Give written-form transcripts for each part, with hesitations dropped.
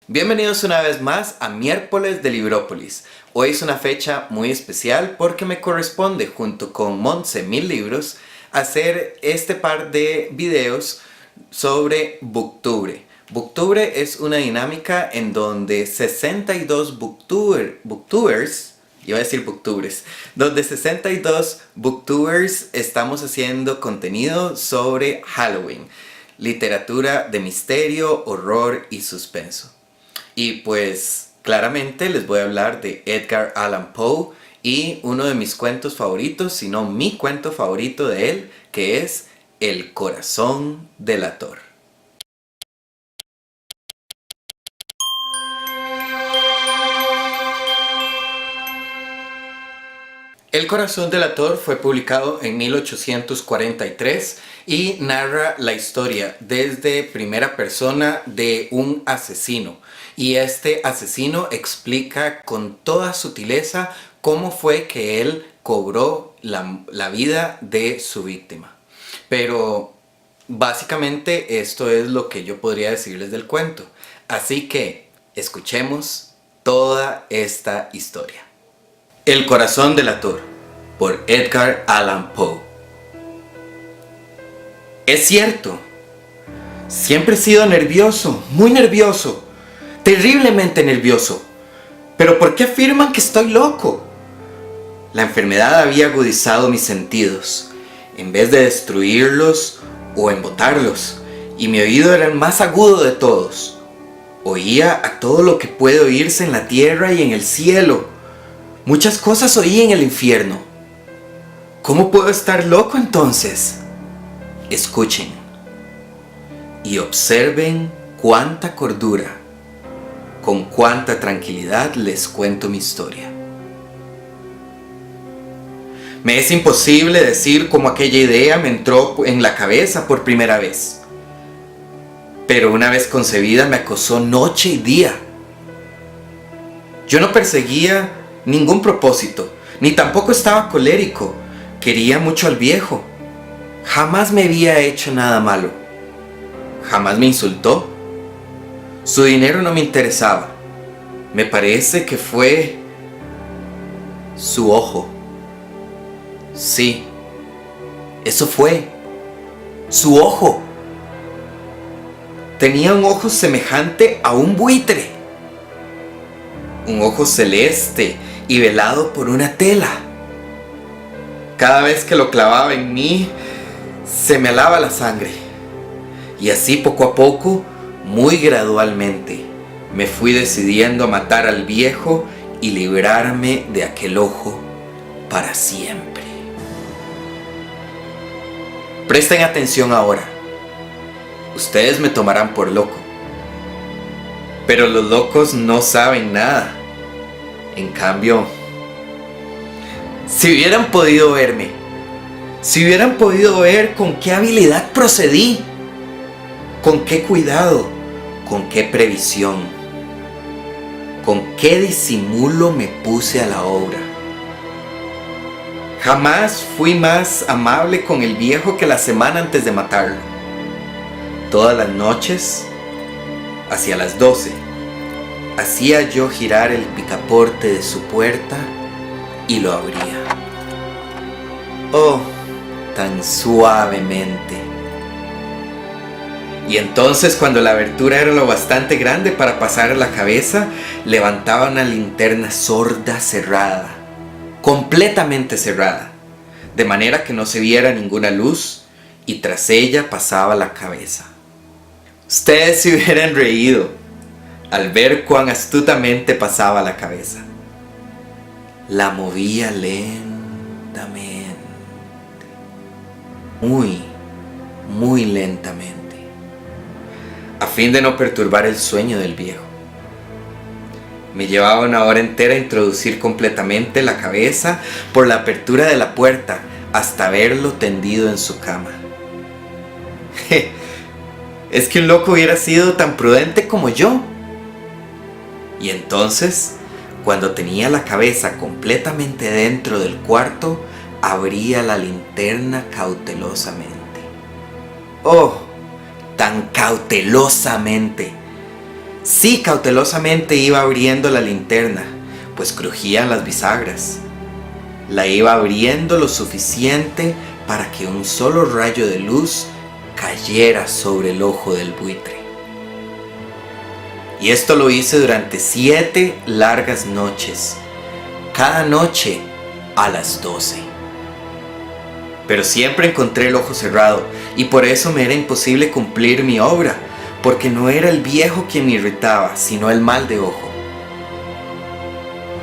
Bienvenidos una vez más a Miércoles de Librópolis. Hoy es una fecha muy especial porque me corresponde, junto con Montse Mil Libros, hacer este par de videos sobre Booktubre. Booktubre es una dinámica en donde 62 booktubers, iba a decir booktubers, donde 62 booktubers estamos haciendo contenido sobre Halloween, literatura de misterio, horror y suspenso. Y pues claramente les voy a hablar de Edgar Allan Poe y uno de mis cuentos favoritos, si no mi cuento favorito de él, que es El corazón delator. El corazón delator fue publicado en 1843 y narra la historia desde primera persona de un asesino. Y este asesino explica con toda sutileza cómo fue que él cobró la vida de su víctima. Pero básicamente esto es lo que yo podría decirles del cuento. Así que escuchemos toda esta historia. El corazón delator, por Edgar Allan Poe. Es cierto, siempre he sido nervioso, muy nervioso, terriblemente nervioso. ¿Pero por qué afirman que estoy loco? La enfermedad había agudizado mis sentidos, en vez de destruirlos o embotarlos, y mi oído era el más agudo de todos. Oía a todo lo que puede oírse en la tierra y en el cielo. Muchas cosas oí en el infierno. ¿Cómo puedo estar loco entonces? Escuchen y observen cuánta cordura, con cuánta tranquilidad les cuento mi historia. Me es imposible decir cómo aquella idea me entró en la cabeza por primera vez. Pero una vez concebida me acosó noche y día. Yo no perseguía ningún propósito, ni tampoco estaba colérico. Quería mucho al viejo. Jamás me había hecho nada malo. Jamás me insultó. Su dinero no me interesaba. Me parece que fue su ojo. Sí, eso fue. Su ojo. Tenía un ojo semejante a un buitre. Un ojo celeste y velado por una tela. Cada vez que lo clavaba en mí, se me helaba la sangre. Y así poco a poco, muy gradualmente, me fui decidiendo a matar al viejo y librarme de aquel ojo para siempre. Presten atención ahora. Ustedes me tomarán por loco. Pero los locos no saben nada. En cambio, si hubieran podido verme, si hubieran podido ver con qué habilidad procedí, con qué cuidado, con qué previsión, con qué disimulo me puse a la obra. Jamás fui más amable con el viejo que la semana antes de matarlo. Todas las noches, hacia las 12, hacía yo girar el picaporte de su puerta y lo abría. Oh, tan suavemente. Y entonces, cuando la abertura era lo bastante grande para pasar la cabeza, levantaba una linterna sorda cerrada, completamente cerrada, de manera que no se viera ninguna luz, y tras ella pasaba la cabeza. Ustedes se hubieran reído al ver cuán astutamente pasaba la cabeza. La movía lentamente, muy lentamente, a fin de no perturbar el sueño del viejo. Me llevaba una hora entera a introducir completamente la cabeza por la apertura de la puerta hasta verlo tendido en su cama. Es que un loco hubiera sido tan prudente como yo. Y entonces, cuando tenía la cabeza completamente dentro del cuarto, abría la linterna cautelosamente. ¡Oh! Tan cautelosamente, Sí, cautelosamente iba abriendo la linterna, pues crujían las bisagras. La iba abriendo lo suficiente para que un solo rayo de luz cayera sobre el ojo del buitre. Y esto lo hice durante 7 largas noches, cada noche a las 12. Pero siempre encontré el ojo cerrado y por eso me era imposible cumplir mi obra, porque no era el viejo quien me irritaba, sino el mal de ojo.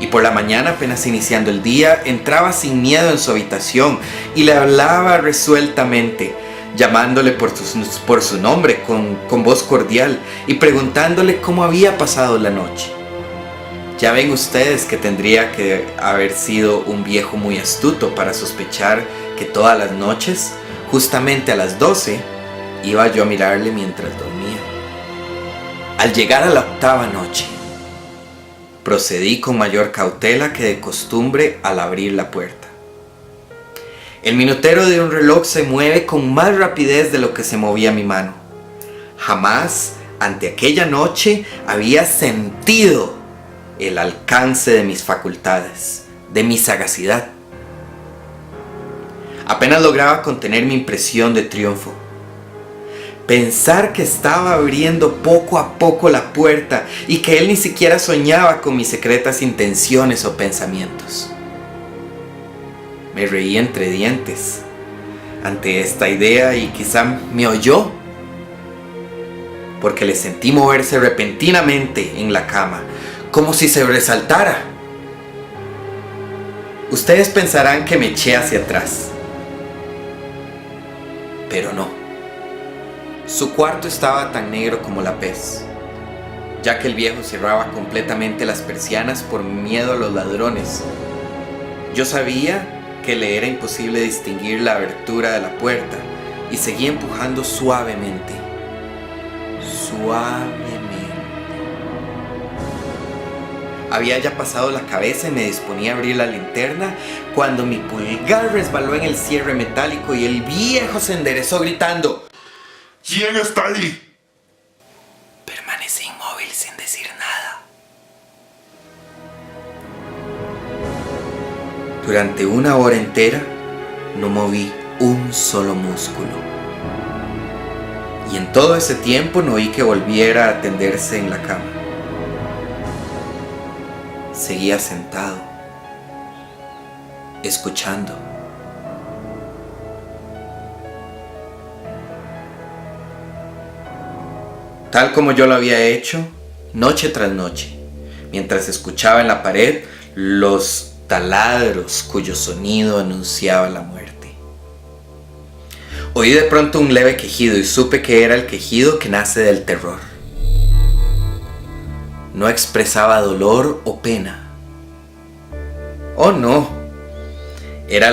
Y por la mañana, apenas iniciando el día, entraba sin miedo en su habitación y le hablaba resueltamente, llamándole por su nombre con voz cordial y preguntándole cómo había pasado la noche. Ya ven ustedes que tendría que haber sido un viejo muy astuto para sospechar que todas las noches, justamente a las 12, iba yo a mirarle mientras dormía. Al llegar a la 8ª noche, procedí con mayor cautela que de costumbre al abrir la puerta. El minutero de un reloj se mueve con más rapidez de lo que se movía mi mano. Jamás, ante aquella noche, había sentido el alcance de mis facultades, de mi sagacidad. Apenas lograba contener mi impresión de triunfo. Pensar que estaba abriendo poco a poco la puerta y que él ni siquiera soñaba con mis secretas intenciones o pensamientos. Me reí entre dientes ante esta idea y quizá me oyó, porque le sentí moverse repentinamente en la cama, como si se resaltara. Ustedes pensarán que me eché hacia atrás, pero no. Su cuarto estaba tan negro como la pez, ya que el viejo cerraba completamente las persianas por miedo a los ladrones. Yo sabía que le era imposible distinguir la abertura de la puerta y seguí empujando suavemente. Había ya pasado la cabeza y me disponía a abrir la linterna cuando mi pulgar resbaló en el cierre metálico y el viejo se enderezó gritando: ¿Quién está ahí? Permanecí inmóvil sin decir nada. Durante 1 hora entera no moví un solo músculo. Y en todo ese tiempo no oí que volviera a tenderse en la cama. Seguía sentado, escuchando. Tal como yo lo había hecho, noche tras noche, mientras escuchaba en la pared los taladros cuyo sonido anunciaba la muerte. Oí de pronto un leve quejido y supe que era el quejido que nace del terror. No expresaba dolor o pena. Oh no, era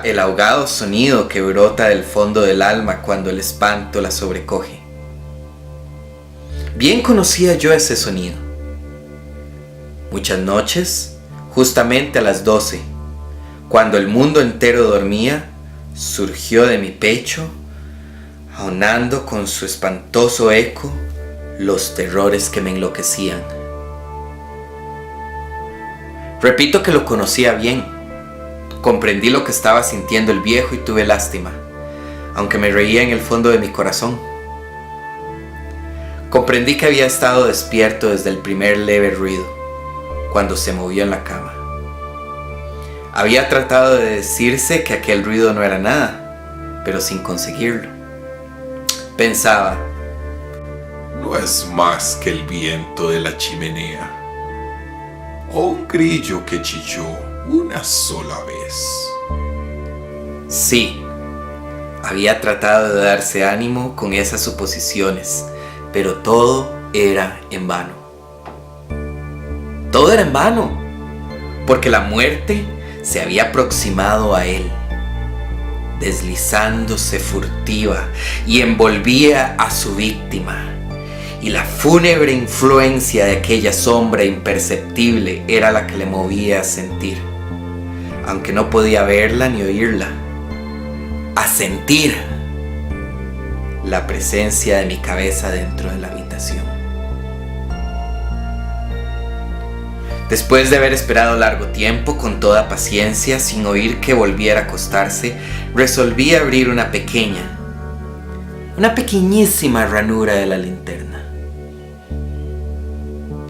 el ahogado sonido que brota del fondo del alma cuando el espanto la sobrecoge. Bien conocía yo ese sonido. Muchas noches, justamente a las 12, cuando el mundo entero dormía, surgió de mi pecho, aunando con su espantoso eco los terrores que me enloquecían. Repito que lo conocía bien. Comprendí lo que estaba sintiendo el viejo y tuve lástima, aunque me reía en el fondo de mi corazón. Comprendí que había estado despierto desde el primer leve ruido, cuando se movió en la cama. Había tratado de decirse que aquel ruido no era nada, pero sin conseguirlo. Pensaba: No es más que el viento de la chimenea, o un grillo que chilló una sola vez. Sí, había tratado de darse ánimo con esas suposiciones, pero todo era en vano. Todo era en vano, porque la muerte se había aproximado a él, deslizándose furtiva y envolvía a su víctima. Y la fúnebre influencia de aquella sombra imperceptible era la que le movía a sentir, aunque no podía verla ni oírla, a sentir la presencia de mi cabeza dentro de la habitación. Después de haber esperado largo tiempo, con toda paciencia, sin oír que volviera a acostarse, resolví abrir una pequeñísima ranura de la linterna.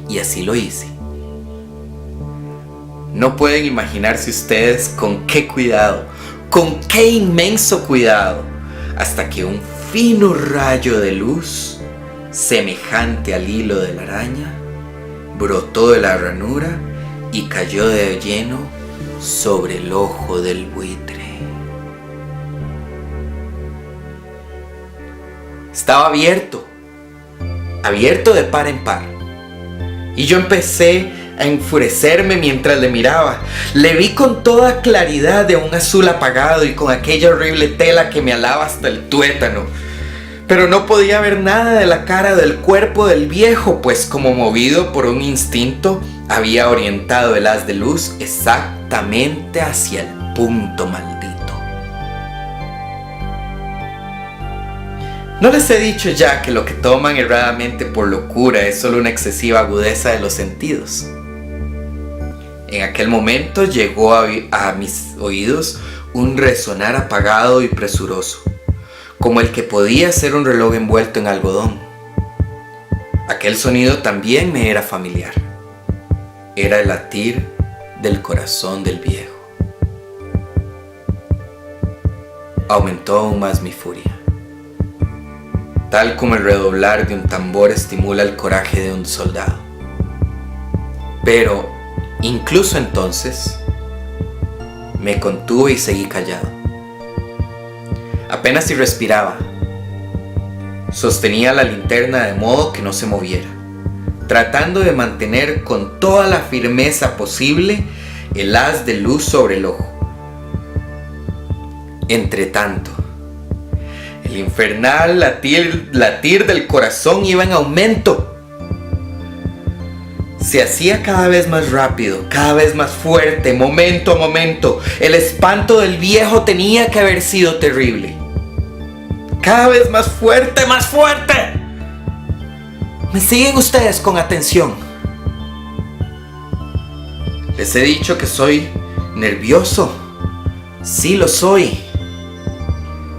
Y así lo hice. No pueden imaginarse ustedes con qué cuidado, con qué inmenso cuidado, hasta que un fino rayo de luz, semejante al hilo de la araña, brotó de la ranura y cayó de lleno sobre el ojo del buitre. Estaba abierto de par en par, y yo empecé a enfurecerme mientras le miraba. Le vi con toda claridad de un azul apagado y con aquella horrible tela que me alaba hasta el tuétano. Pero no podía ver nada de la cara del cuerpo del viejo, pues como movido por un instinto, había orientado el haz de luz exactamente hacia el punto maldito. No les he dicho ya que lo que toman erradamente por locura es solo una excesiva agudeza de los sentidos. En aquel momento llegó a mis oídos un resonar apagado y presuroso, como el que podía ser un reloj envuelto en algodón. Aquel sonido también me era familiar. Era el latir del corazón del viejo. Aumentó aún más mi furia. Tal como el redoblar de un tambor estimula el coraje de un soldado. Pero, incluso entonces, me contuve y seguí callado. Apenas si respiraba. Sostenía la linterna de modo que no se moviera, tratando de mantener con toda la firmeza posible el haz de luz sobre el ojo. Entretanto, el infernal latir del corazón iba en aumento. Se hacía cada vez más rápido, cada vez más fuerte, momento a momento. El espanto del viejo tenía que haber sido terrible. Cada vez más fuerte, más fuerte. ¿Me siguen ustedes con atención? Les he dicho que soy nervioso. Sí lo soy.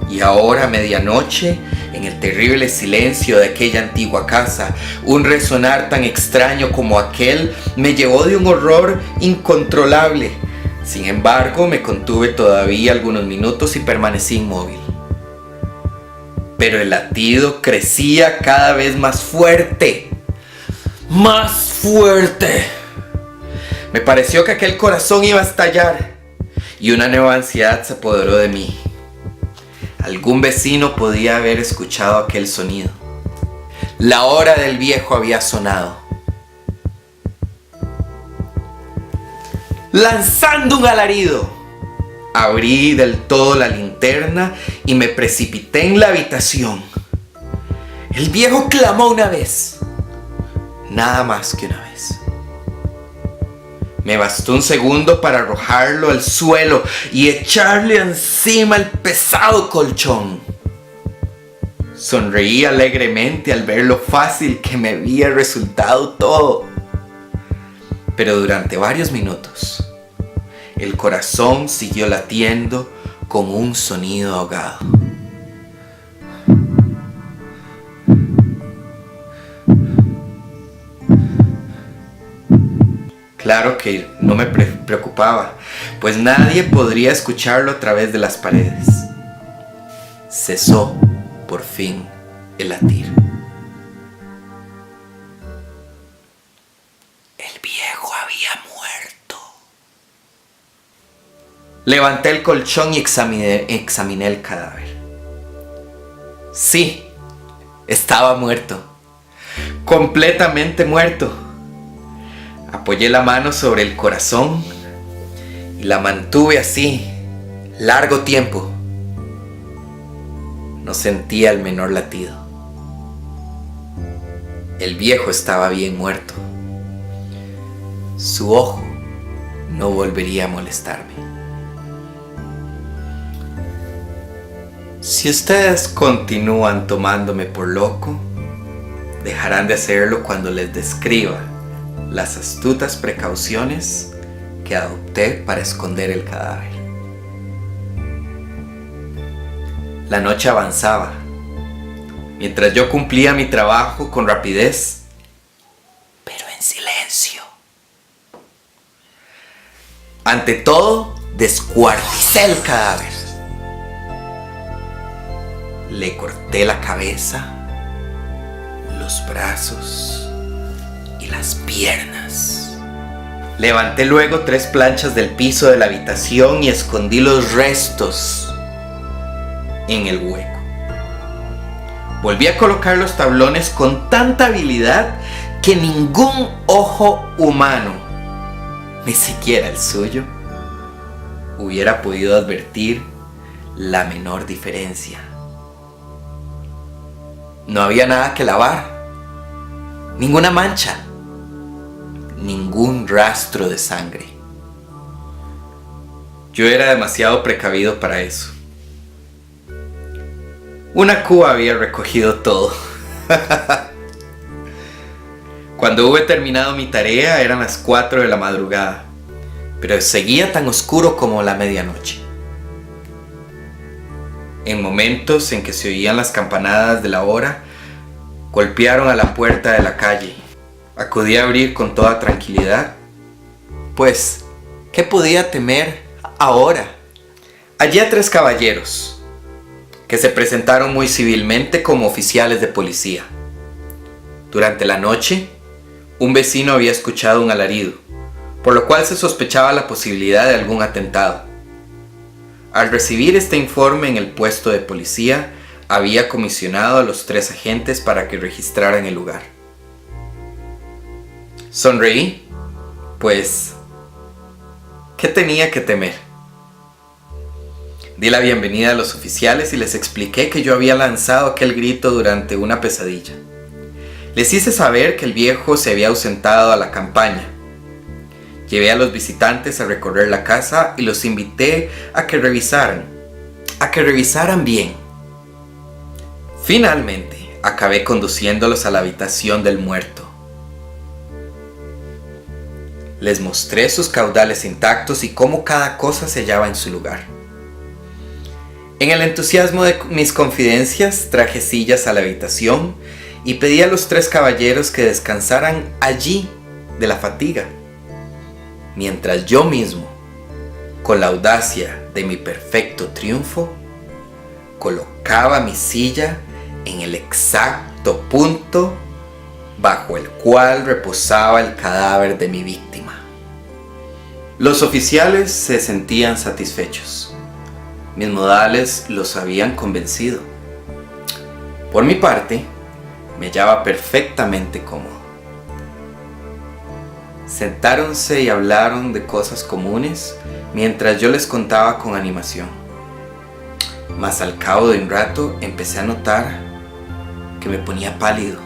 Y ahora a medianoche, en el terrible silencio de aquella antigua casa, un resonar tan extraño como aquel me llevó de un horror incontrolable. Sin embargo, me contuve todavía algunos minutos y permanecí inmóvil. Pero el latido crecía cada vez más fuerte. ¡Más fuerte! Me pareció que aquel corazón iba a estallar y una nueva ansiedad se apoderó de mí. Algún vecino podía haber escuchado aquel sonido. La hora del viejo había sonado. Lanzando un alarido, abrí del todo la linterna y me precipité en la habitación. El viejo clamó una vez, nada más que una vez. Me bastó un segundo para arrojarlo al suelo y echarle encima el pesado colchón. Sonreí alegremente al ver lo fácil que me había resultado todo. Pero durante varios minutos, el corazón siguió latiendo con un sonido ahogado. Claro que no me preocupaba, pues nadie podría escucharlo a través de las paredes. Cesó, por fin, el latir. El viejo había muerto. Levanté el colchón y examiné el cadáver. Sí, estaba muerto. Completamente muerto. Apoyé la mano sobre el corazón y la mantuve así, largo tiempo. No sentía el menor latido. El viejo estaba bien muerto. Su ojo no volvería a molestarme. Si ustedes continúan tomándome por loco, dejarán de hacerlo cuando les describa las astutas precauciones que adopté para esconder el cadáver. La noche avanzaba, mientras yo cumplía mi trabajo con rapidez, pero en silencio. Ante todo, descuarticé el cadáver. Le corté la cabeza, los brazos y las piernas. Levanté luego 3 planchas del piso de la habitación y escondí los restos en el hueco. Volví a colocar los tablones con tanta habilidad que ningún ojo humano, ni siquiera el suyo, hubiera podido advertir la menor diferencia. No había nada que lavar, ninguna mancha, ningún rastro de sangre. Yo era demasiado precavido para eso. Una cuba había recogido todo. Cuando hube terminado mi tarea eran las 4 de la madrugada, pero seguía tan oscuro como la medianoche. En momentos en que se oían las campanadas de la hora, golpearon a la puerta de la calle. Acudí a abrir con toda tranquilidad, pues, ¿qué podía temer ahora? Hallé a 3 caballeros, que se presentaron muy civilmente como oficiales de policía. Durante la noche, un vecino había escuchado un alarido, por lo cual se sospechaba la posibilidad de algún atentado. Al recibir este informe en el puesto de policía, había comisionado a los 3 agentes para que registraran el lugar. Sonreí, pues, ¿qué tenía que temer? Di la bienvenida a los oficiales y les expliqué que yo había lanzado aquel grito durante una pesadilla. Les hice saber que el viejo se había ausentado a la campaña. Llevé a los visitantes a recorrer la casa y los invité a que revisaran bien. Finalmente, acabé conduciéndolos a la habitación del muerto. Les mostré sus caudales intactos y cómo cada cosa se hallaba en su lugar. En el entusiasmo de mis confidencias, traje sillas a la habitación y pedí a los 3 caballeros que descansaran allí de la fatiga, mientras yo mismo, con la audacia de mi perfecto triunfo, colocaba mi silla en el exacto punto bajo el cual reposaba el cadáver de mi víctima. Los oficiales se sentían satisfechos. Mis modales los habían convencido. Por mi parte, me hallaba perfectamente cómodo. Sentáronse y hablaron de cosas comunes mientras yo les contaba con animación. Mas al cabo de un rato empecé a notar que me ponía pálido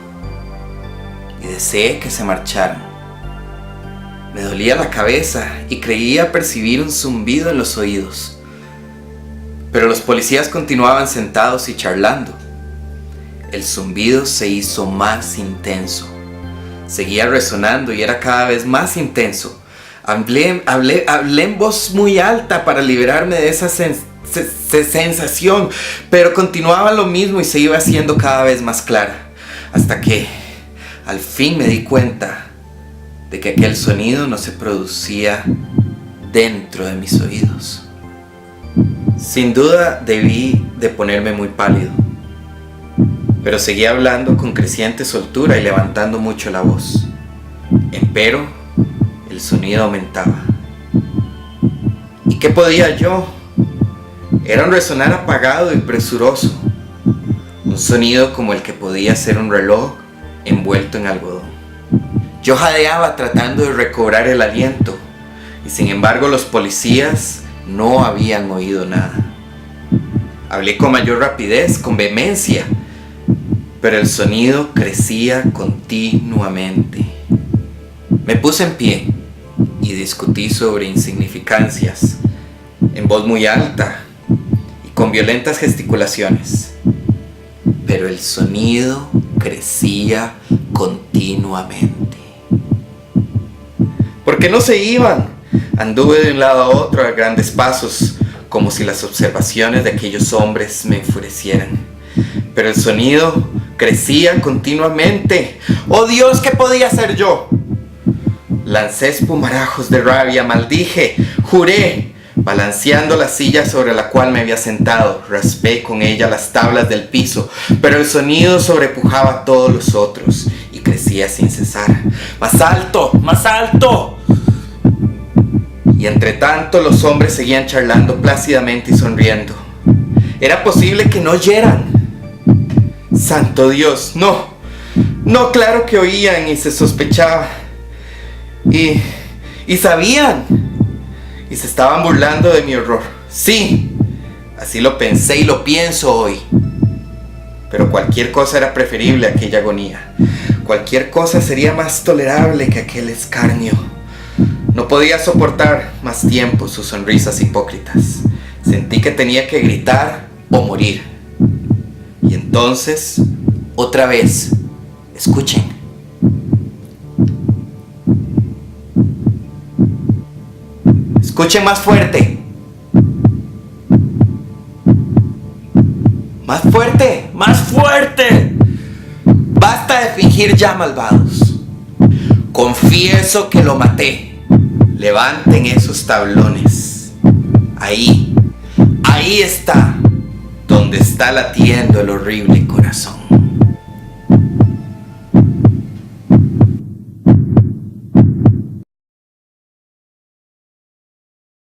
y deseé que se marcharan. Me dolía la cabeza y creía percibir un zumbido en los oídos. Pero los policías continuaban sentados y charlando. El zumbido se hizo más intenso. Seguía resonando y era cada vez más intenso. Hablé en voz muy alta para liberarme de esa sensación, pero continuaba lo mismo y se iba haciendo cada vez más clara, hasta que al fin me di cuenta de que aquel sonido no se producía dentro de mis oídos. Sin duda debí de ponerme muy pálido, pero seguía hablando con creciente soltura y levantando mucho la voz. Empero, el sonido aumentaba. ¿Y qué podía yo? Era un resonar apagado y presuroso, un sonido como el que podía ser un reloj envuelto en algodón. Yo jadeaba tratando de recobrar el aliento, y sin embargo los policías no habían oído nada. Hablé con mayor rapidez, con vehemencia, pero el sonido crecía continuamente. Me puse en pie y discutí sobre insignificancias, en voz muy alta y con violentas gesticulaciones, pero el sonido crecía continuamente. ¿Por qué no se iban? Anduve de un lado a otro a grandes pasos, como si las observaciones de aquellos hombres me enfurecieran. Pero el sonido crecía continuamente. ¡Oh Dios! ¿Qué podía hacer yo? Lancé espumarajos de rabia, maldije, juré. Balanceando la silla sobre la cual me había sentado, raspé con ella las tablas del piso, pero el sonido sobrepujaba a todos los otros y crecía sin cesar. ¡Más alto! ¡Más alto! Y entre tanto los hombres seguían charlando plácidamente y sonriendo. Era posible que no oyeran. ¡Santo Dios! ¡No! No, claro que oían y se sospechaba. Y sabían. Y se estaban burlando de mi horror. Sí, así lo pensé y lo pienso hoy. Pero cualquier cosa era preferible a aquella agonía. Cualquier cosa sería más tolerable que aquel escarnio. No podía soportar más tiempo sus sonrisas hipócritas. Sentí que tenía que gritar o morir. Y entonces, otra vez, escuchen. Escuchen más fuerte. Más fuerte, más fuerte. Basta de fingir ya, malvados. Confieso que lo maté. Levanten esos tablones. Ahí está, donde está latiendo el horrible corazón.